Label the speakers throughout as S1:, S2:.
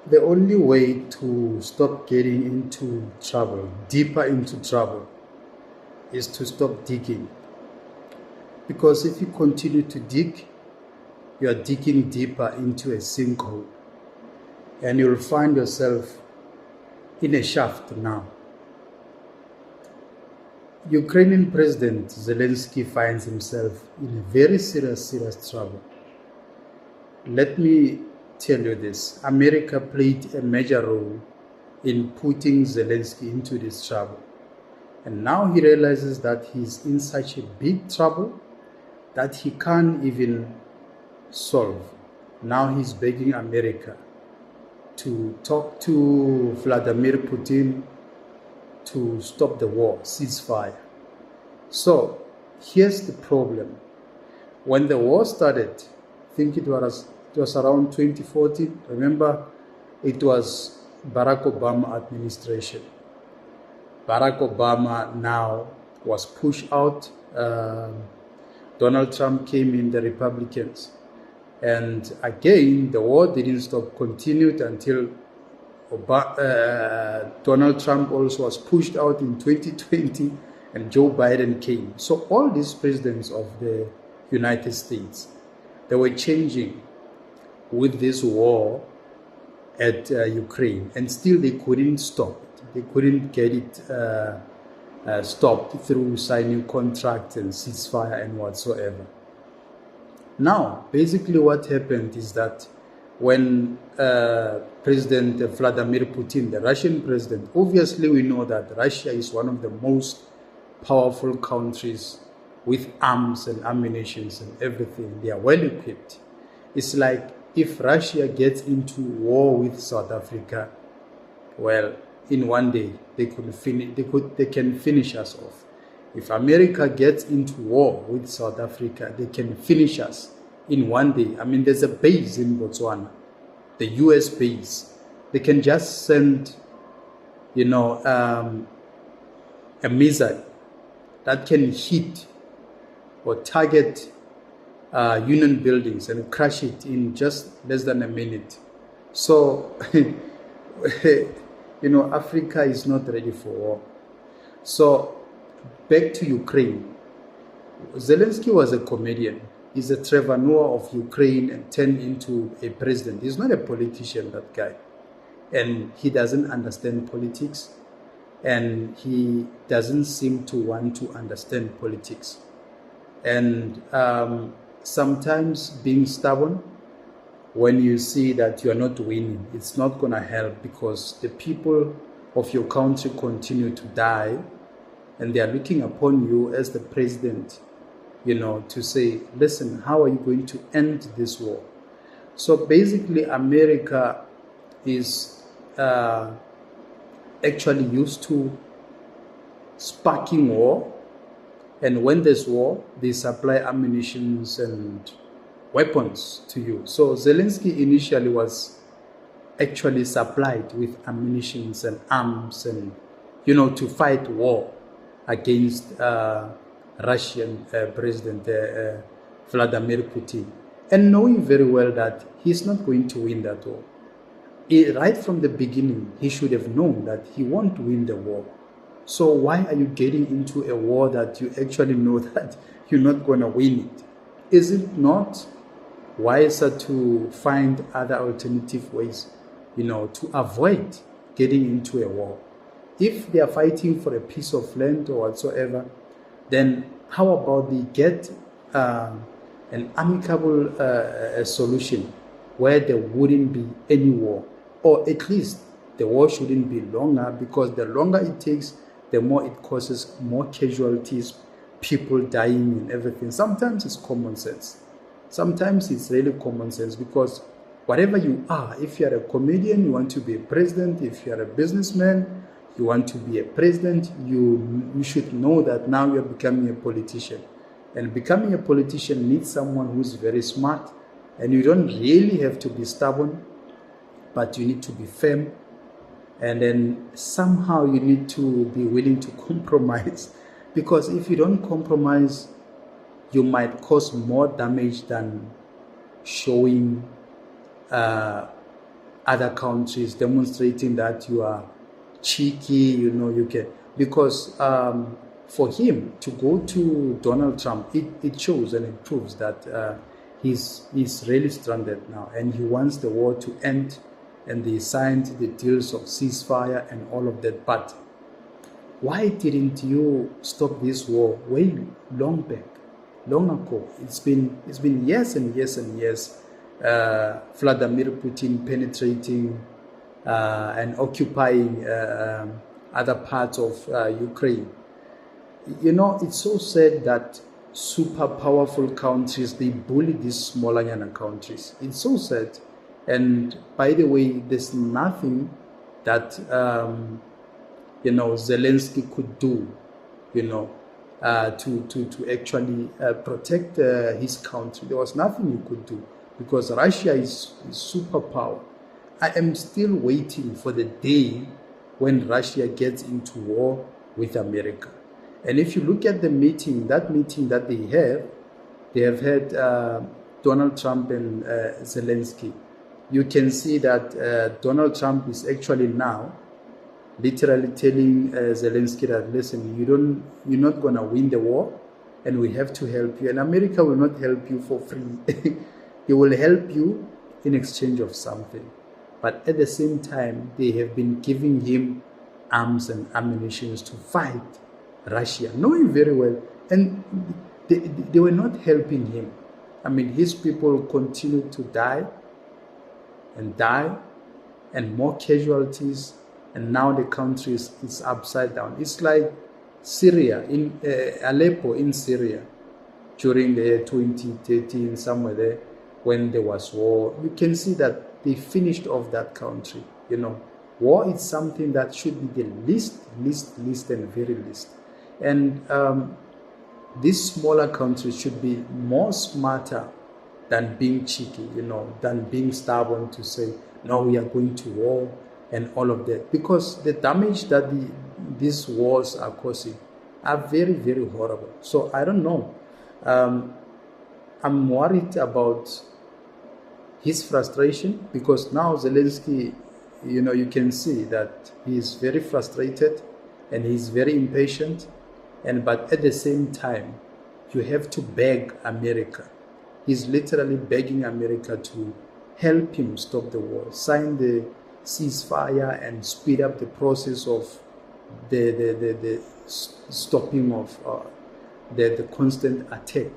S1: The only way to stop getting into trouble, deeper into trouble, is to stop digging. Because if you continue to dig, you are digging deeper into a sinkhole. And you'll find yourself in a shaft now. Ukrainian President Zelenskyy finds himself in a very serious trouble. Let me tell you this. America played a major role in putting Zelenskyy into this trouble. And now he realizes that he's in such a big trouble that he can't even solve. Now he's begging America to talk to Vladanir Putin to stop the war, ceasefire. So here's the problem. When the war started, I think it was around 2014. Remember, it was Barack Obama administration. Barack Obama now was pushed out. Donald Trump came in, the Republicans. And again, the war didn't stop, continued until Donald Trump also was pushed out in 2020 and Joe Biden came. So all these presidents of the United States, they were changing with this war at Ukraine, and still they couldn't stop it. They couldn't get it stopped through signing contracts and ceasefire and whatsoever. Now, basically what happened is that when President Vladimir Putin, the Russian president, obviously we know that Russia is one of the most powerful countries with arms and ammunition and everything. They are well equipped. It's like if Russia gets into war with South Africa, well, in one day they can finish us off. If America gets into war with South Africa, they can finish us in one day. I mean, there's a base in Botswana, the US base. They can just send, a missile that can hit or target union buildings and crash it in just less than a minute. So, Africa is not ready for war. So, back to Ukraine. Zelenskyy was a comedian. He's a Trevor Noah of Ukraine and turned into a president. He's not a politician, that guy. And he doesn't understand politics. And he doesn't seem to want to understand politics. And sometimes being stubborn, when you see that you are not winning, it's not going to help, because the people of your country continue to die. And they are looking upon you as the president, to say, listen, how are you going to end this war? So basically, America is actually used to sparking war. And when there's war, they supply ammunition and weapons to you. So Zelenskyy initially was actually supplied with ammunition and arms and, to fight war against Russian President Vladimir Putin, and knowing very well that he's not going to win that war. Right from the beginning, he should have known that he won't win the war. So why are you getting into a war that you actually know that you're not going to win it? Is it not wiser to find other alternative ways, to avoid getting into a war? If they are fighting for a piece of land or whatsoever, then how about they get an amicable solution where there wouldn't be any war? Or at least the war shouldn't be longer, because the longer it takes, the more it causes more casualties, people dying and everything. Sometimes it's common sense. Sometimes it's really common sense, because whatever you are, if you're a comedian, you want to be a president. If you're a businessman, you want to be a president, you should know that now you're becoming a politician. And becoming a politician needs someone who's very smart. And you don't really have to be stubborn, but you need to be firm. And then somehow you need to be willing to compromise. Because if you don't compromise, you might cause more damage than showing other countries, demonstrating that you are cheeky, you can, because for him to go to Donald Trump, it shows and it proves that he's really stranded now, and he wants the war to end, and they signed the deals of ceasefire and all of that. But why didn't you stop this war way long ago? It's been years and years and years. Vladimir Putin penetrating and occupying other parts of Ukraine. It's so sad that super powerful countries, they bully these smaller countries. It's so sad. And by the way, there's nothing that Zelensky could do, to actually protect his country. There was nothing he could do, because Russia is superpower. I am still waiting for the day when Russia gets into war with America. And if you look at that meeting that they have had Donald Trump and Zelensky. You can see that Donald Trump is actually now literally telling Zelensky that, listen, you're not going to win the war, and we have to help you. And America will not help you for free. They will help you in exchange of something. But at the same time, they have been giving him arms and ammunition to fight Russia, knowing very well. And they were not helping him. I mean, his people continued to die, and more casualties. And now the country is upside down. It's like Syria, in Aleppo in Syria, during the 2013, somewhere there, when there was war. You can see that they finished off that country. War is something that should be the least and very least. And these smaller countries should be more smarter than being cheeky, than being stubborn to say, no, we are going to war and all of that. Because the damage that these wars are causing are very, very horrible. So I don't know. I'm worried about his frustration, because now Zelensky, you can see that he is very frustrated and he's very impatient. But at the same time, you have to beg America. He's literally begging America to help him stop the war, sign the ceasefire, and speed up the process of the stopping of the constant attack,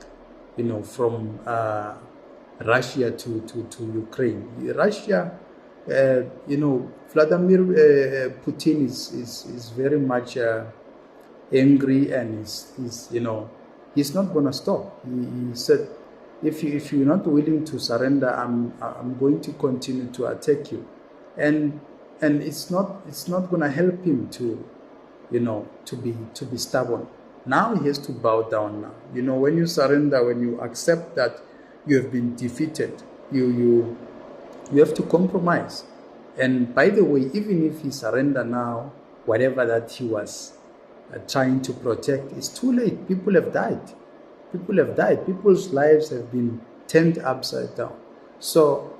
S1: from Russia to Ukraine. Russia, Vladimir Putin is very much angry, and he's not going to stop. He said, if you're not willing to surrender, I'm going to continue to attack you, and it's not going to help him to be stubborn. Now he has to bow down. Now, when you surrender, when you accept that you have been defeated, you have to compromise. And by the way, even if he surrender now, whatever that he was trying to protect, it's too late. People have died. People's lives have been turned upside down. So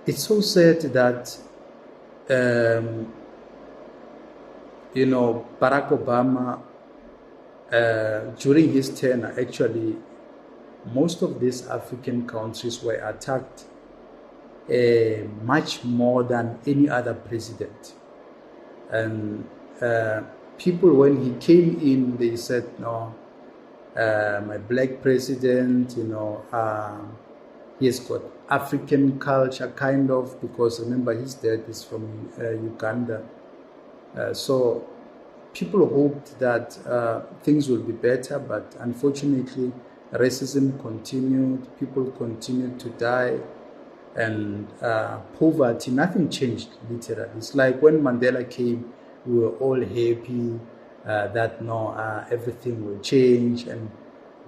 S1: it's so sad that Barack Obama, during his tenure, actually most of these African countries were attacked much more than any other president. And people, when he came in, they said, no, my black president, he has got African culture, kind of, because remember, his dad is from Uganda. So people hoped that things will be better, but unfortunately, racism continued, people continued to die, and poverty, nothing changed, literally. It's like when Mandela came, we were all happy that everything will change, and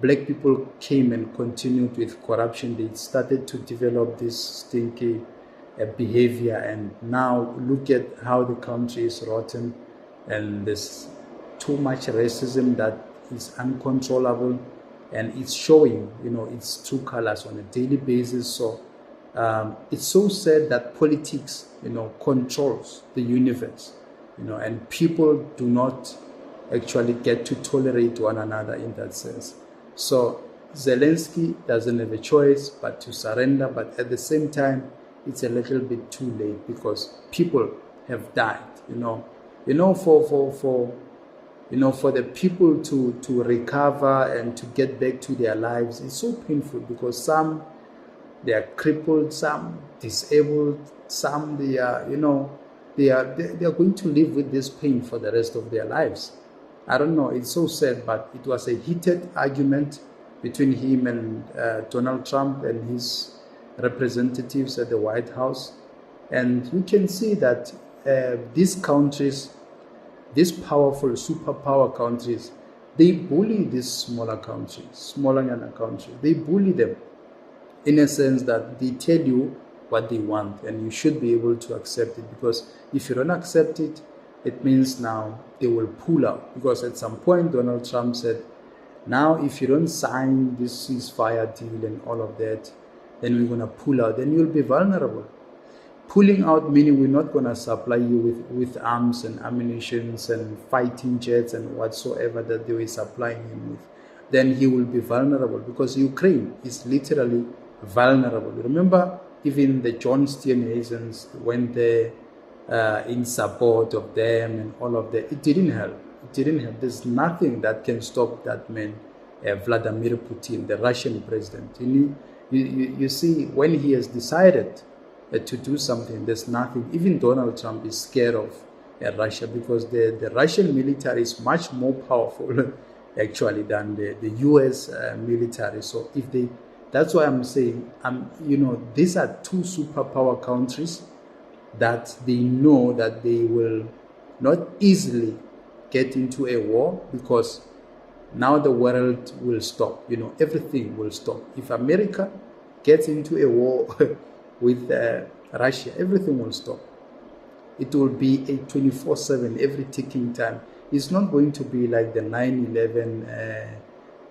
S1: black people came and continued with corruption. They started to develop this stinky behavior, and now look at how the country is rotten, and there's too much racism that is uncontrollable, and it's showing its true colors on a daily basis. So It's so sad that politics, controls the universe, and people do not actually get to tolerate one another in that sense. So Zelensky doesn't have a choice but to surrender, but at the same time, it's a little bit too late because people have died, for the people to recover and to get back to their lives. It's so painful because some, they are crippled, some disabled, some they are going to live with this pain for the rest of their lives. I don't know, it's so sad, but it was a heated argument between him and Donald Trump and his representatives at the White House. And you can see that these countries, these powerful superpower countries, they bully these smaller countries, they bully them in a sense that they tell you what they want and you should be able to accept it, because if you don't accept it, it means now they will pull out. Because at some point Donald Trump said, now if you don't sign this ceasefire deal and all of that, then we're going to pull out, then you'll be vulnerable. Pulling out meaning we're not going to supply you with arms and ammunitions and fighting jets and whatsoever that they were supplying him with. Then he will be vulnerable, because Ukraine is literally vulnerable. Remember, even the John Steenhuisens went there in support of them and all of that. It didn't help. There's nothing that can stop that man, Vladimir Putin, the Russian president. You see, when he has decided to do something, there's nothing. Even Donald Trump is scared of Russia, because the Russian military is much more powerful actually than the US military. So that's why I'm saying, these are two superpower countries that they know that they will not easily get into a war, because now the world will stop. Everything will stop. If America gets into a war with Russia, everything will stop. It will be a 24/7, every ticking time. It's not going to be like the 9/11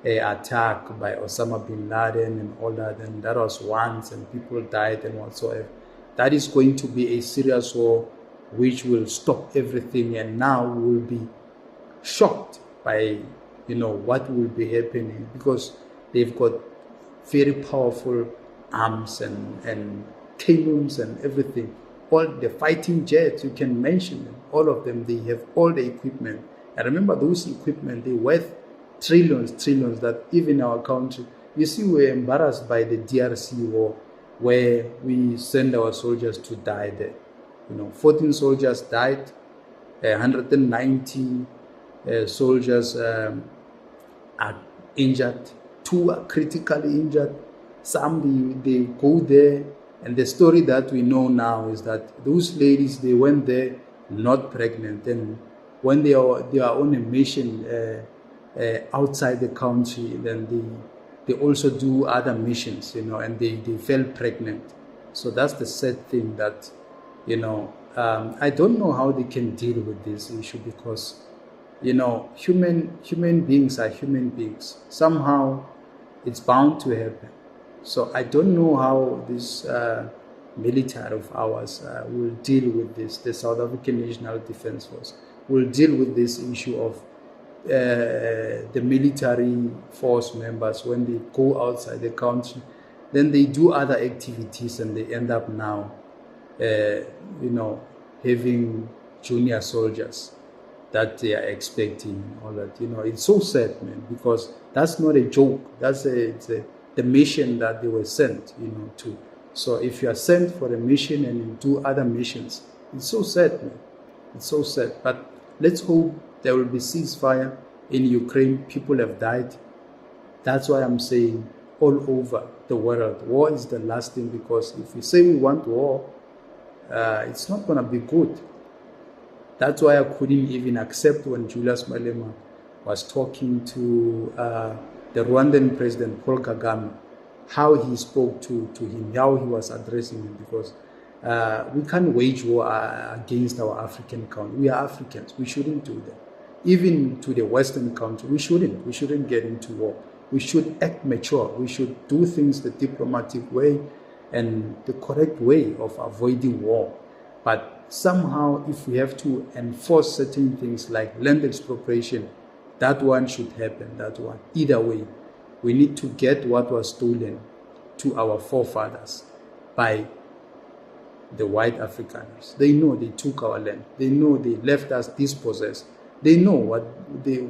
S1: attack by Osama bin Laden and all that, and that was once and people died and whatsoever. That is going to be a serious war which will stop everything, and now we will be shocked by what will be happening, because they've got very powerful arms and cannons and everything. All the fighting jets, you can mention them, all of them, they have all the equipment. And remember, those equipment, they're worth trillions, that even our country, you see, we're embarrassed by the DRC war, where we send our soldiers to die there. 14 soldiers died, 190 soldiers are injured, 2 are critically injured. Some they go there, and the story that we know now is that those ladies, they went there not pregnant, and when they are on a mission outside the country, then they also do other missions, and they fell pregnant. So that's the sad thing, that I don't know how they can deal with this issue, because human beings are human beings. Somehow it's bound to happen. So I don't know how this military of ours will deal with this. The South African National Defence Force will deal with this issue of the military force members when they go outside the country. Then they do other activities, and they end up now, having junior soldiers that they are expecting, all that. It's so sad, man, because that's not a joke. That's the mission that they were sent, to. So if you are sent for a mission and you do other missions, it's so sad, man. It's so sad. But let's hope there will be ceasefire in Ukraine. People have died. That's why I'm saying all over the world, war is the last thing, because if we say we want war, it's not going to be good. That's why I couldn't even accept when Julius Malema was talking to the Rwandan president, Paul Kagame, how he spoke to him, how he was addressing him, because we can't wage war against our African country. We are Africans. We shouldn't do that. Even to the Western country, we shouldn't get into war. We should act mature. We should do things the diplomatic way, and the correct way of avoiding war. But somehow, if we have to enforce certain things like land expropriation, that one should happen, that one. Either way, we need to get what was stolen to our forefathers by the white Afrikaners. They know they took our land. They know they left us dispossessed. They know what they did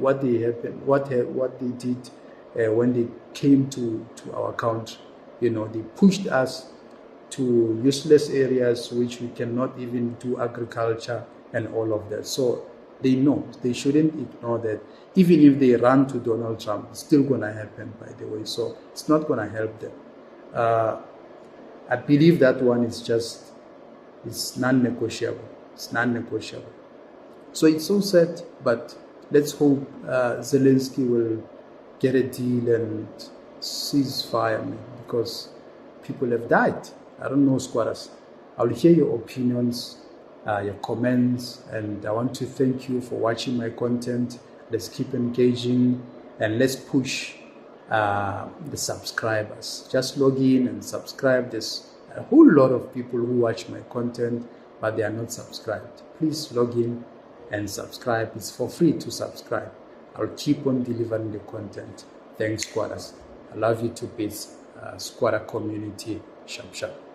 S1: when they came to our country. You know, they pushed us to useless areas which we cannot even do agriculture and all of that. So they know. They shouldn't ignore that. Even if they run to Donald Trump, it's still going to happen, by the way. So it's not going to help them. I believe that one is just, it's non-negotiable. It's non-negotiable. So it's so sad, but let's hope Zelenskyy will get a deal and ceasefire, because people have died. I don't know, squatters. I'll hear your opinions, your comments, and I want to thank you for watching my content. Let's keep engaging and let's push the subscribers. Just log in and subscribe. There's a whole lot of people who watch my content, but they are not subscribed. Please log in and subscribe. It's for free to subscribe. I'll keep on delivering the content. Thanks, squatters. I love you to bits. Squatter community. Sharp, sharp.